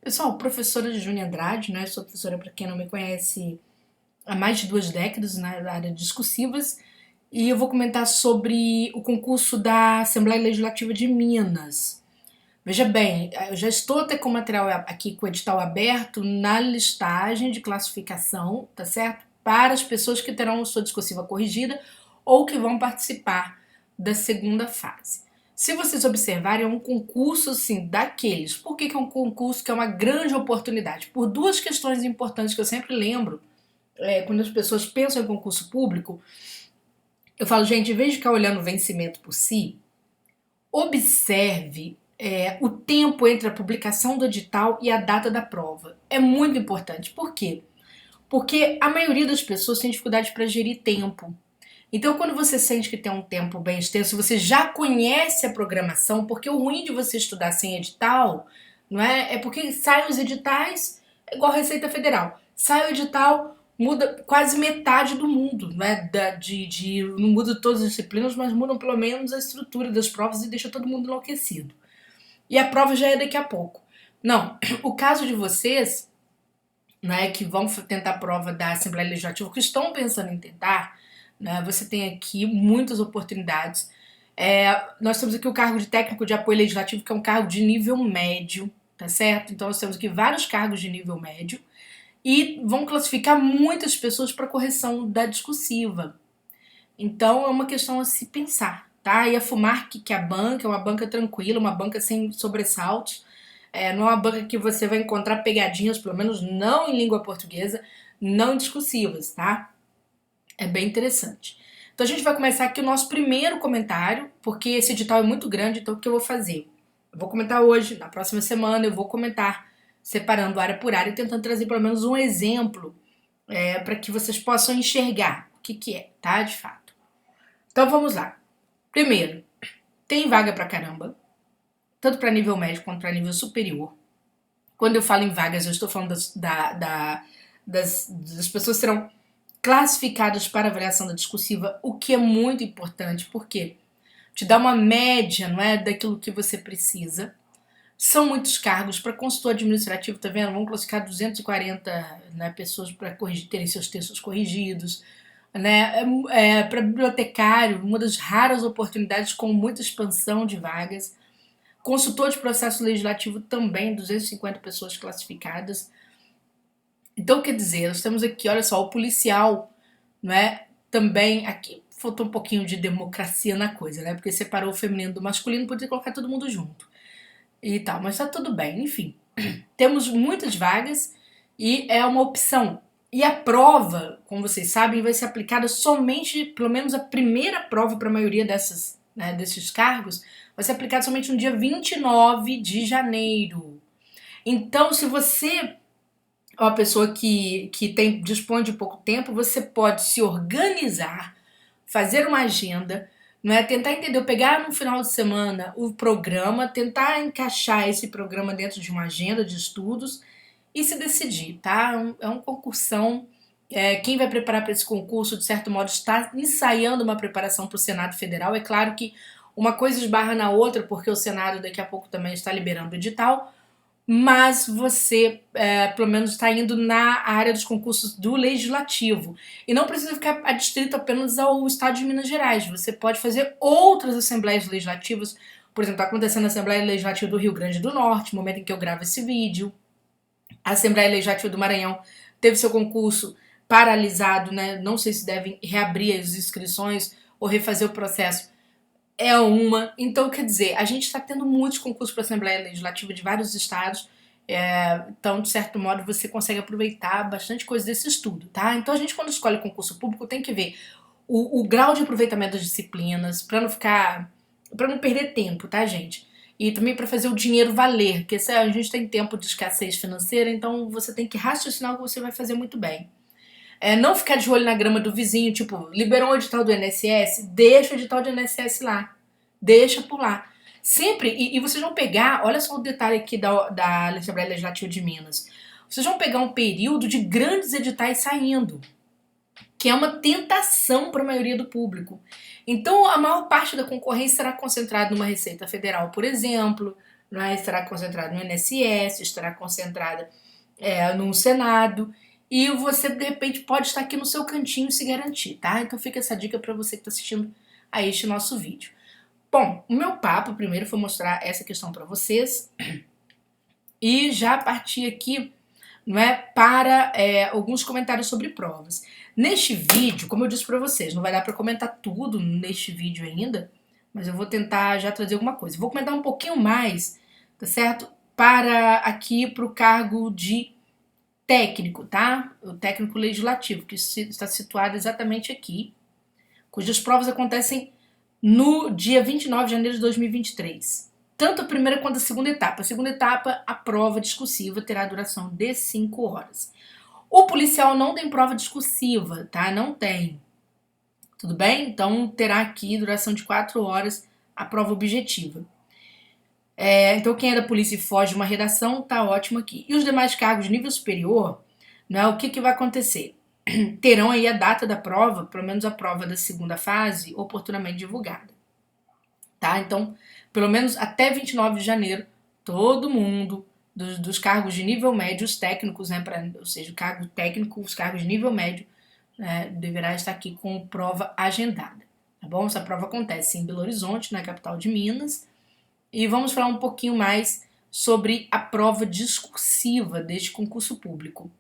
Pessoal, professora de Júnia Andrade, né? Sou professora, para quem não me conhece, há mais de 2 décadas na área de discursivas, e eu vou comentar sobre o concurso da Assembleia Legislativa de Minas. Veja bem, eu já estou até com o material aqui com o edital aberto na listagem de classificação, tá certo? Para as pessoas que terão sua discursiva corrigida ou que vão participar da segunda fase. Se vocês observarem, é um concurso assim daqueles. Por que é um concurso que é uma grande oportunidade? Por duas questões importantes que eu sempre lembro quando as pessoas pensam em concurso público. Eu falo, gente, em vez de ficar olhando o vencimento por si, observe o tempo entre a publicação do edital e a data da prova. É muito importante. Por quê? Porque a maioria das pessoas tem dificuldade para gerir tempo. Então, quando você sente que tem um tempo bem extenso, você já conhece a programação, porque o ruim de você estudar sem edital, não é? É porque saem os editais, é igual a Receita Federal. Sai o edital, muda quase metade do mundo, não é? Não muda todas as disciplinas, mas mudam pelo menos a estrutura das provas e deixa todo mundo enlouquecido. E a prova já é daqui a pouco. Não, o caso de vocês, né, que vão tentar a prova da Assembleia Legislativa, que estão pensando em tentar, né, você tem aqui muitas oportunidades. Nós temos aqui o cargo de técnico de apoio legislativo, que é um cargo de nível médio, tá certo? Então nós temos aqui vários cargos de nível médio e vão classificar muitas pessoas para correção da discursiva. Então é uma questão a se pensar, tá? E a FUMARC, que é a banca, é uma banca tranquila, uma banca sem sobressaltos. Não é uma banca que você vai encontrar pegadinhas, pelo menos não em língua portuguesa, não discursivas, tá? É bem interessante. Então a gente vai começar aqui o nosso primeiro comentário, porque esse edital é muito grande, então o que eu vou fazer? Eu vou comentar hoje, na próxima semana eu vou comentar separando área por área e tentando trazer pelo menos um exemplo para que vocês possam enxergar o que, que é, tá? De fato. Então vamos lá. Primeiro, tem vaga pra caramba, tanto para nível médio quanto para nível superior. Quando eu falo em vagas, eu estou falando das pessoas que serão classificadas para avaliação da discursiva, o que é muito importante, porque te dá uma média, não é, daquilo que você precisa. São muitos cargos para consultor administrativo, tá vendo? Vamos classificar 240, né, pessoas para terem seus textos corrigidos, né? Para bibliotecário, uma das raras oportunidades com muita expansão de vagas. Consultor de processo legislativo também, 250 pessoas classificadas. Então, quer dizer, nós temos aqui, olha só, o policial, não é? Também, aqui faltou um pouquinho de democracia na coisa, né? Porque separou o feminino do masculino, podia colocar todo mundo junto e tal, mas tá tudo bem, enfim. Temos muitas vagas e é uma opção. E a prova, como vocês sabem, vai ser aplicada somente, pelo menos a primeira prova para a maioria desses cargos, vai ser aplicada somente no dia 29 de janeiro. Então, se você é uma pessoa que dispõe de pouco tempo, você pode se organizar, fazer uma agenda, não é? Tentar entender, pegar no final de semana o programa, tentar encaixar esse programa dentro de uma agenda de estudos e se decidir, tá? É um concursão. Quem vai preparar para esse concurso, de certo modo, está ensaiando uma preparação para o Senado Federal. É claro que uma coisa esbarra na outra, porque o Senado daqui a pouco também está liberando o edital, mas você, pelo menos, está indo na área dos concursos do Legislativo. E não precisa ficar adstrito apenas ao Estado de Minas Gerais. Você pode fazer outras assembleias legislativas. Por exemplo, está acontecendo a Assembleia Legislativa do Rio Grande do Norte, no momento em que eu gravo esse vídeo. A Assembleia Legislativa do Maranhão teve seu concurso paralisado, né? Não sei se devem reabrir as inscrições ou refazer o processo. É uma. Então, quer dizer, a gente está tendo muitos concursos para a Assembleia Legislativa de vários estados. Então, de certo modo, você consegue aproveitar bastante coisa desse estudo, tá? Então, a gente, quando escolhe concurso público, tem que ver o grau de aproveitamento das disciplinas, para não perder tempo, tá, gente? E também para fazer o dinheiro valer, porque a gente tem tempo de escassez financeira, então você tem que raciocinar o que você vai fazer muito bem. Não ficar de olho na grama do vizinho, tipo, liberou o edital do INSS, deixa o edital do INSS lá. Deixa por lá. Sempre, e vocês vão pegar, olha só o detalhe aqui da Assembleia Legislativa de Minas. Vocês vão pegar um período de grandes editais saindo, que é uma tentação para a maioria do público. Então, a maior parte da concorrência será concentrada numa Receita Federal, por exemplo, né? Estará concentrada no INSS, estará concentrada no Senado, e você, de repente, pode estar aqui no seu cantinho e se garantir, tá? Então fica essa dica para você que está assistindo a este nosso vídeo. Bom, o meu papo primeiro foi mostrar essa questão para vocês, e já partir aqui, não é, para alguns comentários sobre provas. Neste vídeo, como eu disse para vocês, não vai dar para comentar tudo neste vídeo ainda, mas eu vou tentar já trazer alguma coisa. Vou comentar um pouquinho mais, tá certo? Para aqui, para o cargo de técnico, tá? O técnico legislativo, que está situado exatamente aqui, cujas provas acontecem no dia 29 de janeiro de 2023. Tanto a primeira quanto a segunda etapa. A segunda etapa, a prova discursiva, terá duração de 5 horas. O policial não tem prova discursiva, tá? Não tem. Tudo bem? Então terá aqui duração de 4 horas a prova objetiva. Então quem é da polícia e foge de uma redação, tá ótimo aqui. E os demais cargos de nível superior, né, o que vai acontecer? Terão aí a data da prova, pelo menos a prova da segunda fase, oportunamente divulgada. Tá? Então, pelo menos até 29 de janeiro, todo mundo dos cargos de nível médio, os técnicos, né, ou seja, o cargo técnico, os cargos de nível médio, né, deverá estar aqui com prova agendada. Tá bom? Essa prova acontece em Belo Horizonte, na capital de Minas. E vamos falar um pouquinho mais sobre a prova discursiva deste concurso público.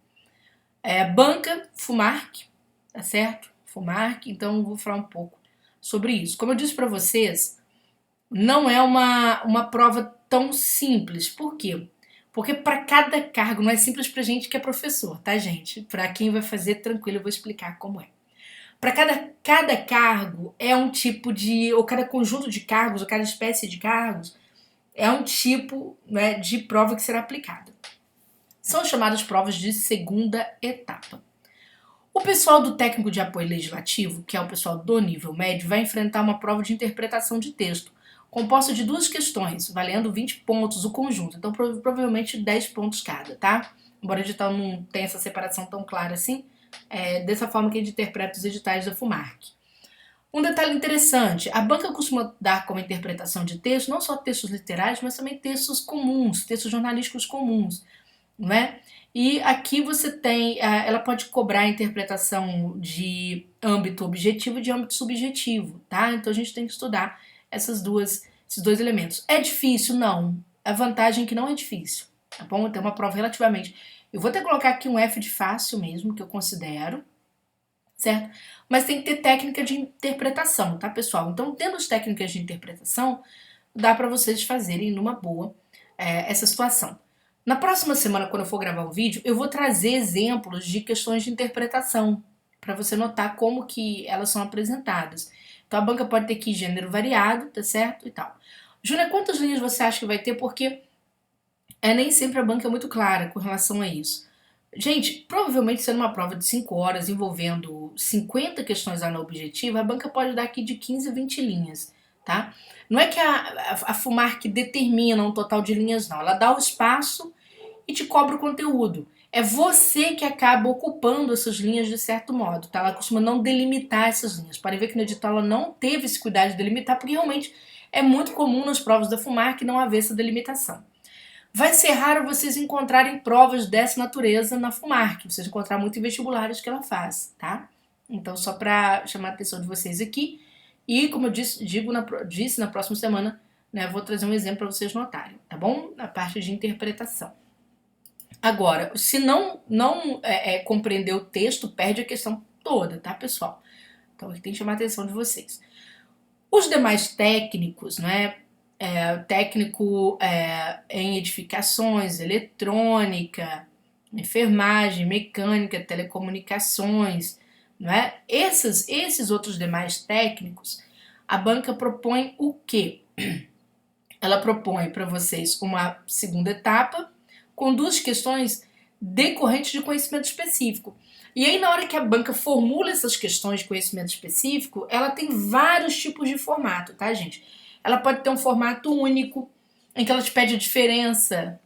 Banca, FUMARC, tá certo? FUMARC, então eu vou falar um pouco sobre isso. Como eu disse para vocês, não é uma prova tão simples. Por quê? Porque para cada cargo, não é simples para gente que é professor, tá, gente? Para quem vai fazer, tranquilo, eu vou explicar como é. Para cada cargo é um tipo de, ou cada conjunto de cargos, ou cada espécie de cargos, é um tipo, né, de prova que será aplicada. São chamadas provas de segunda etapa. O pessoal do técnico de apoio legislativo, que é o pessoal do nível médio, vai enfrentar uma prova de interpretação de texto, composta de 2 questões, valendo 20 pontos o conjunto. Então, provavelmente 10 pontos cada, tá? Embora o edital não tenha essa separação tão clara assim, dessa forma que a gente interpreta os editais da FUMARC. Um detalhe interessante, a banca costuma dar como interpretação de texto não só textos literais, mas também textos comuns, textos jornalísticos comuns, não é? E aqui você tem, ela pode cobrar a interpretação de âmbito objetivo e de âmbito subjetivo, tá? Então a gente tem que estudar esses dois elementos. É difícil? Não. A vantagem é que não é difícil, tá bom? Tem uma prova relativamente... Eu vou até colocar aqui um F de fácil mesmo, que eu considero, certo? Mas tem que ter técnica de interpretação, tá, pessoal? Então, tendo as técnicas de interpretação, dá para vocês fazerem numa boa essa situação. Na próxima semana, quando eu for gravar um vídeo, eu vou trazer exemplos de questões de interpretação, para você notar como que elas são apresentadas. Então, a banca pode ter aqui gênero variado, tá certo? E tal. Júlia, quantas linhas você acha que vai ter? Porque nem sempre a banca é muito clara com relação a isso. Gente, provavelmente sendo uma prova de 5 horas envolvendo 50 questões lá no objetivo, a banca pode dar aqui de 15 a 20 linhas, tá? Não é que a FUMARC determina um total de linhas, não. Ela dá o espaço e te cobra o conteúdo. É você que acaba ocupando essas linhas de certo modo, tá? Ela costuma não delimitar essas linhas. Pode ver que no edital ela não teve esse cuidado de delimitar, porque realmente é muito comum nas provas da FUMARC não haver essa delimitação. Vai ser raro vocês encontrarem provas dessa natureza na FUMARC, vocês encontrar muito em vestibulares que ela faz, tá? Então, só para chamar a atenção de vocês aqui, e como eu disse na próxima semana, né, vou trazer um exemplo para vocês notarem, tá bom? Na parte de interpretação. Agora, se não compreender o texto, perde a questão toda, tá, pessoal? Então, tem que chamar a atenção de vocês. Os demais técnicos, né? Técnico em edificações, eletrônica, enfermagem, mecânica, telecomunicações, não é? Esses outros demais técnicos, a banca propõe o quê? Ela propõe para vocês uma segunda etapa com 2 questões decorrentes de conhecimento específico. E aí, na hora que a banca formula essas questões de conhecimento específico, ela tem vários tipos de formato, tá, gente? Ela pode ter um formato único, em que ela te pede a diferença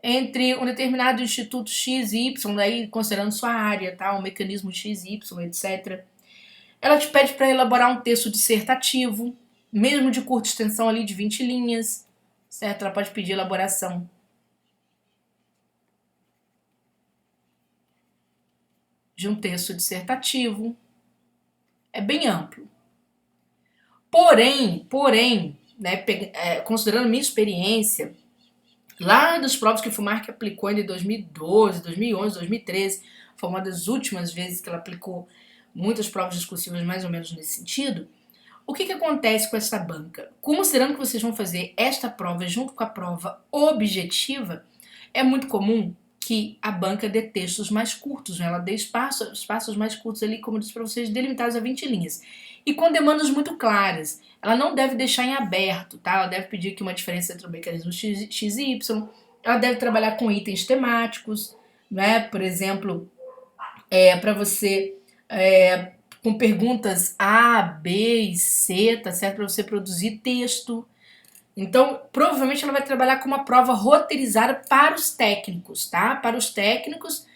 entre um determinado instituto X e Y, daí considerando sua área, tá? O mecanismo X, Y, etc. Ela te pede para elaborar um texto dissertativo, mesmo de curta extensão ali de 20 linhas, certo? Ela pode pedir elaboração de um texto dissertativo. É bem amplo. Porém, né, considerando minha experiência, lá das provas que o FUMARC aplicou ainda em 2012, 2011, 2013, foi uma das últimas vezes que ela aplicou muitas provas discursivas mais ou menos nesse sentido. O que acontece com essa banca? Considerando que vocês vão fazer esta prova junto com a prova objetiva, é muito comum que a banca dê textos mais curtos, né? Ela dê espaços mais curtos ali, como eu disse para vocês, delimitados a 20 linhas. E com demandas muito claras. Ela não deve deixar em aberto, tá? Ela deve pedir aqui uma diferença entre o mecanismo X e Y. Ela deve trabalhar com itens temáticos, né? Por exemplo, para você com perguntas A, B e C, tá certo? Para você produzir texto. Então, provavelmente ela vai trabalhar com uma prova roteirizada para os técnicos, tá? Para os técnicos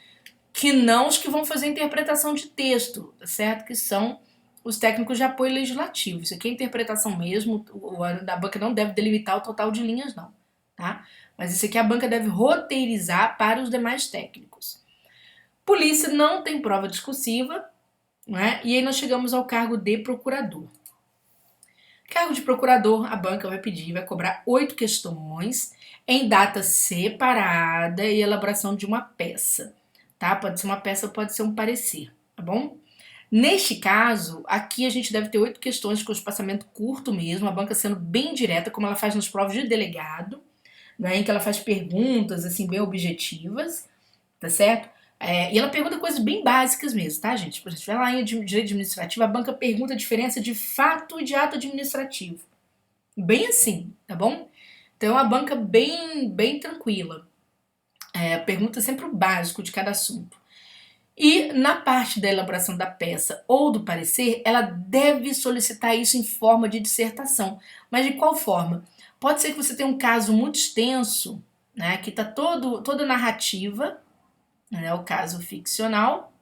que não os que vão fazer interpretação de texto, tá certo? Que são os técnicos de apoio legislativo. Isso aqui é interpretação mesmo, a banca não deve delimitar o total de linhas, não, tá? Mas isso aqui a banca deve roteirizar para os demais técnicos. Polícia não tem prova discursiva, né? E aí nós chegamos ao cargo de procurador. Cargo de procurador, a banca vai pedir, vai cobrar 8 questões em data separada e elaboração de uma peça, tá? Pode ser uma peça, pode ser um parecer, tá bom? Neste caso, aqui a gente deve ter 8 questões com espaçamento curto mesmo, a banca sendo bem direta, como ela faz nas provas de delegado, né, em que ela faz perguntas assim bem objetivas, tá certo? E ela pergunta coisas bem básicas mesmo, tá, gente? Por exemplo, lá em direito administrativo, a banca pergunta a diferença de fato e de ato administrativo. Bem assim, tá bom? Então é uma banca bem tranquila. Pergunta sempre o básico de cada assunto. E na parte da elaboração da peça ou do parecer, ela deve solicitar isso em forma de dissertação. Mas de qual forma? Pode ser que você tenha um caso muito extenso, né, que está toda a narrativa, né, o caso ficcional,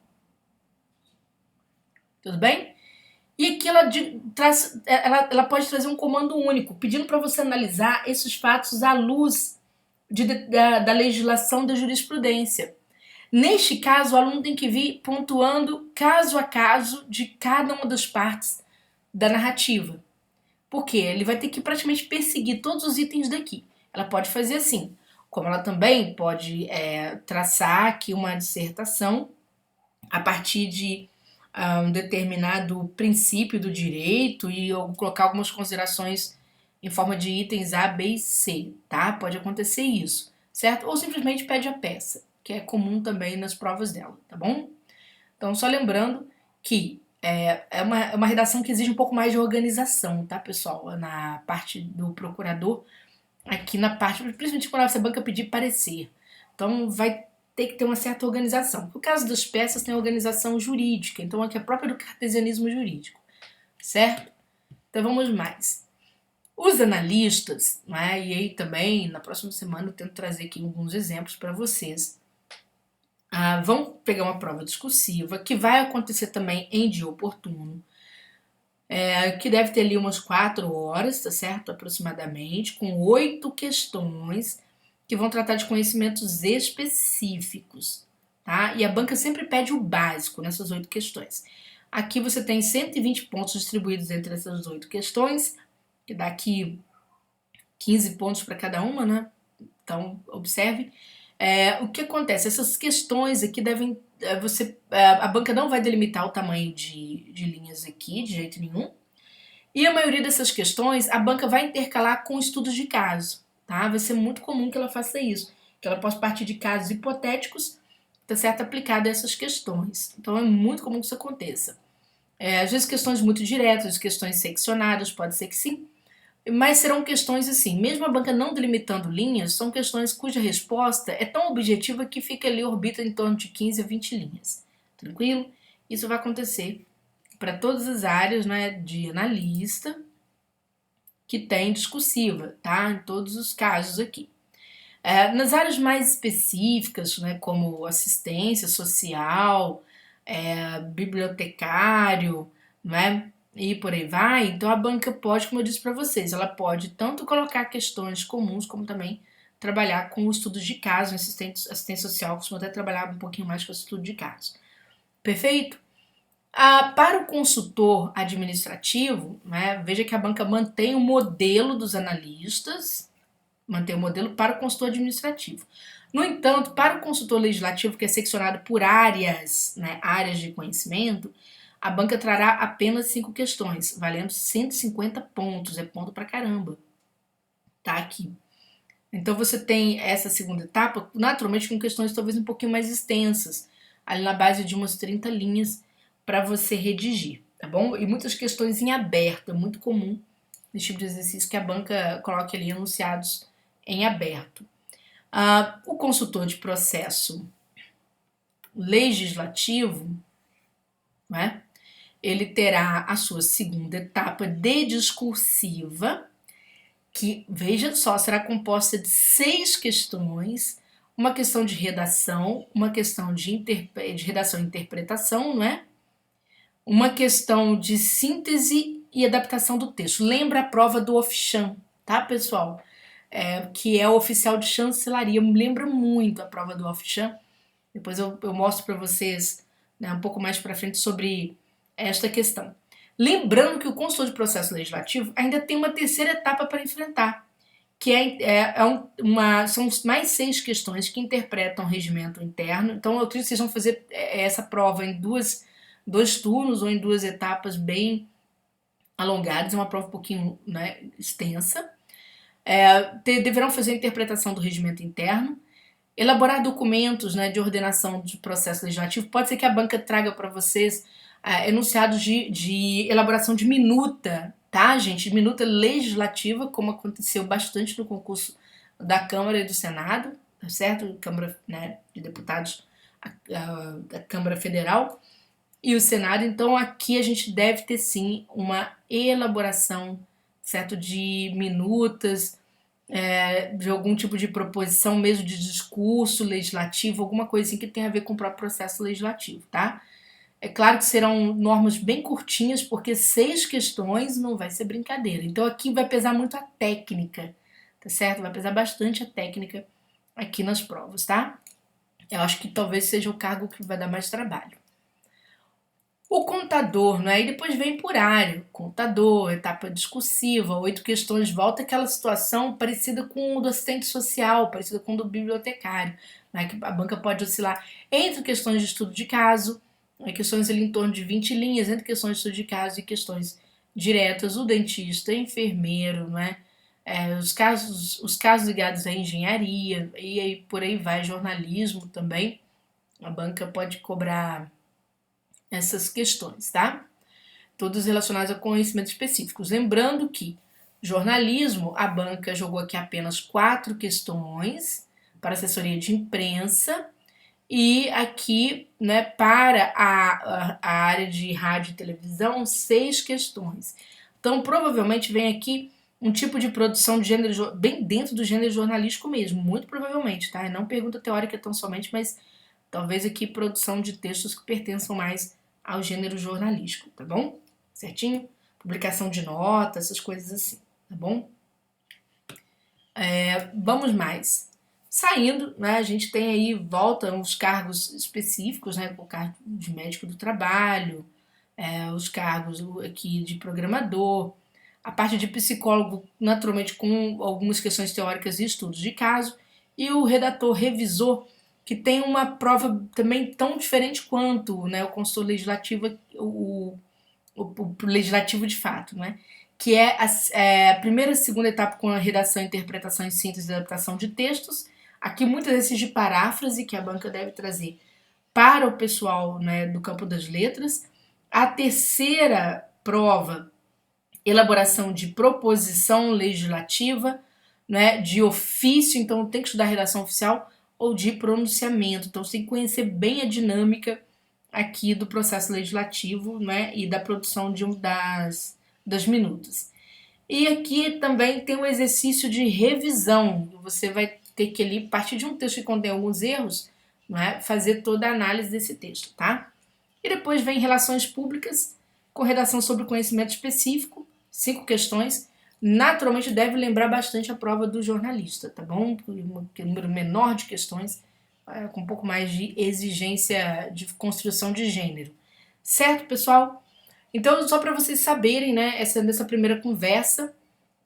tudo bem? E aqui ela pode trazer um comando único, pedindo para você analisar esses fatos à luz da legislação da jurisprudência. Neste caso, o aluno tem que vir pontuando caso a caso de cada uma das partes da narrativa. Por quê? Ele vai ter que praticamente perseguir todos os itens daqui. Ela pode fazer assim, como ela também pode traçar aqui uma dissertação a partir de um determinado princípio do direito e colocar algumas considerações em forma de itens A, B e C, tá? Pode acontecer isso, certo? Ou simplesmente pede a peça, que é comum também nas provas dela, tá bom? Então, só lembrando que é uma redação que exige um pouco mais de organização, tá, pessoal? Na parte do procurador, aqui na parte, principalmente quando essa banca pedir parecer. Então, vai ter que ter uma certa organização. No caso das peças, tem organização jurídica, então aqui é própria do cartesianismo jurídico, certo? Então, vamos mais. Os analistas, né, e aí também na próxima semana eu tento trazer aqui alguns exemplos para vocês, vão pegar uma prova discursiva, que vai acontecer também em dia oportuno, que deve ter ali umas 4 horas, tá certo? Aproximadamente, com 8 questões que vão tratar de conhecimentos específicos, tá? E a banca sempre pede o básico nessas 8 questões. Aqui você tem 120 pontos distribuídos entre essas 8 questões, que dá aqui 15 pontos para cada uma, né? Então, observe. O que acontece? Essas questões aqui devem. A banca não vai delimitar o tamanho de linhas aqui, de jeito nenhum. E a maioria dessas questões, a banca vai intercalar com estudos de caso, tá? Vai ser muito comum que ela faça isso, que ela possa partir de casos hipotéticos, tá certo? Aplicado a essas questões. Então, é muito comum que isso aconteça. Às vezes, questões muito diretas, questões seccionadas, pode ser que sim. Mas serão questões assim, mesmo a banca não delimitando linhas, são questões cuja resposta é tão objetiva que fica ali, orbita em torno de 15 a 20 linhas. Tranquilo? Isso vai acontecer para todas as áreas, né, de analista que tem discursiva, tá? Em todos os casos aqui. Nas áreas mais específicas, né, como assistência social, bibliotecário, né? e por aí vai, então a banca pode, como eu disse para vocês, ela pode tanto colocar questões comuns, como também trabalhar com o estudo de caso. Assistente social costuma até trabalhar um pouquinho mais com o estudo de caso. Perfeito? Para o consultor administrativo, né, veja que a banca mantém o modelo dos analistas, mantém o modelo para o consultor administrativo. No entanto, para o consultor legislativo, que é seccionado por áreas, né, áreas de conhecimento, a banca trará apenas 5 questões, valendo 150 pontos, é ponto pra caramba. Tá aqui. Então você tem essa segunda etapa, naturalmente com questões talvez um pouquinho mais extensas, ali na base de umas 30 linhas para você redigir, tá bom? E muitas questões em aberto, é muito comum nesse tipo de exercício que a banca coloque ali enunciados em aberto. O consultor de processo legislativo, né, ele terá a sua segunda etapa de discursiva, que, veja só, será composta de 6 questões, uma questão de redação, uma questão de redação e interpretação, não é? Uma questão de síntese e adaptação do texto. Lembra a prova do OFCHAN, tá, pessoal? Que é o oficial de chancelaria. Lembra muito a prova do OFCHAN. Depois eu mostro para vocês, né, um pouco mais para frente sobre esta questão. Lembrando que o consultor de processo legislativo ainda tem uma terceira etapa para enfrentar, que são mais 6 questões que interpretam o regimento interno. Então, eu acredito que vocês vão fazer essa prova em dois turnos ou em 2 etapas bem alongadas, é uma prova um pouquinho, né, extensa. Deverão fazer a interpretação do regimento interno, elaborar documentos, né, de ordenação de processo legislativo. Pode ser que a banca traga para vocês enunciados de elaboração de minuta, tá, gente? Minuta legislativa, como aconteceu bastante no concurso da Câmara e do Senado, tá certo? Câmara, né, de Deputados, a Câmara Federal e o Senado. Então aqui a gente deve ter sim uma elaboração, certo, de minutas, de algum tipo de proposição mesmo de discurso legislativo, alguma coisa assim que tenha a ver com o próprio processo legislativo, tá? É claro que serão normas bem curtinhas, porque 6 questões não vai ser brincadeira. Então aqui vai pesar muito a técnica, tá certo? Vai pesar bastante a técnica aqui nas provas, tá? Eu acho que talvez seja o cargo que vai dar mais trabalho. O contador, né? E depois vem por área. Contador, etapa discursiva, 8 questões, volta àquela situação parecida com o do assistente social, parecida com o do bibliotecário, né? Que a banca pode oscilar entre questões de estudo de caso, questões ali em torno de 20 linhas, entre questões de estudo de caso e questões diretas, o dentista, enfermeiro, né? Os casos ligados à engenharia, e aí por aí vai, jornalismo também. A banca pode cobrar essas questões, tá? Todos relacionados a conhecimentos específicos. Lembrando que jornalismo, a banca jogou aqui apenas 4 questões para assessoria de imprensa e aqui, né, para a área de rádio e televisão, 6 questões. Então, provavelmente vem aqui um tipo de produção de gênero bem dentro do gênero jornalístico mesmo, muito provavelmente, tá? Não pergunta teórica tão somente, mas talvez aqui produção de textos que pertençam mais ao gênero jornalístico, tá bom? Certinho? Publicação de notas, essas coisas assim, tá bom? Vamos mais. Saindo, né, a gente tem aí, volta os cargos específicos, né, o cargo de médico do trabalho, os cargos aqui de programador, a parte de psicólogo, naturalmente com algumas questões teóricas e estudos de caso, e o redator revisor, que tem uma prova também tão diferente quanto, né, o consultor legislativo, o legislativo de fato, né? Que é a primeira e segunda etapa com a redação, interpretação e síntese e adaptação de textos. Aqui muitas vezes de paráfrase que a banca deve trazer para o pessoal, né, do campo das letras. A terceira prova, elaboração de proposição legislativa, né, de ofício, então tem que estudar redação oficial ou de pronunciamento. Então você tem que conhecer bem a dinâmica aqui do processo legislativo, né, e da produção das minutas. E aqui também tem um exercício de revisão. Você vai ter que ali, a partir de um texto que contém alguns erros, né, fazer toda a análise desse texto, tá? E depois vem relações públicas, com redação sobre conhecimento específico, 5 questões. Naturalmente deve lembrar bastante a prova do jornalista, tá bom? Um número menor de questões, com um pouco mais de exigência de construção de gênero. Certo, pessoal? Então, só para vocês saberem, né, nessa primeira conversa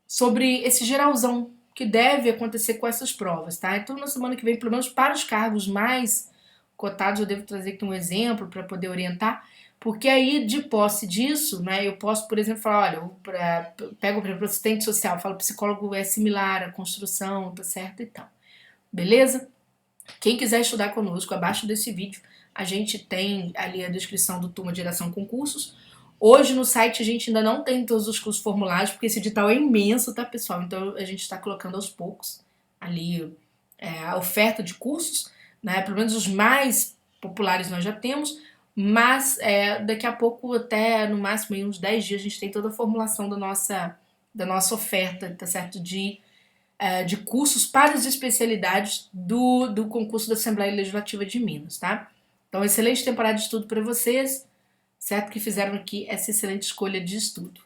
sobre esse geralzão que deve acontecer com essas provas, tá? Então, na semana que vem, pelo menos para os cargos mais cotados, eu devo trazer aqui um exemplo para poder orientar, porque aí, de posse disso, né, eu posso, por exemplo, falar, olha, pego, por exemplo, assistente social, falo psicólogo é similar à construção, tá certo e tal. Beleza? Quem quiser estudar conosco, abaixo desse vídeo, a gente tem ali a descrição do Turma de Geração Concursos. Hoje no site a gente ainda não tem todos os cursos formulados, porque esse edital é imenso, tá, pessoal? Então a gente está colocando aos poucos ali a oferta de cursos, né? Pelo menos os mais populares nós já temos, mas daqui a pouco, até no máximo em uns 10 dias, a gente tem toda a formulação da nossa oferta, tá certo? De cursos para as especialidades do concurso da Assembleia Legislativa de Minas, tá? Então, excelente temporada de estudo para vocês, certo? Que fizeram aqui essa excelente escolha de estudo.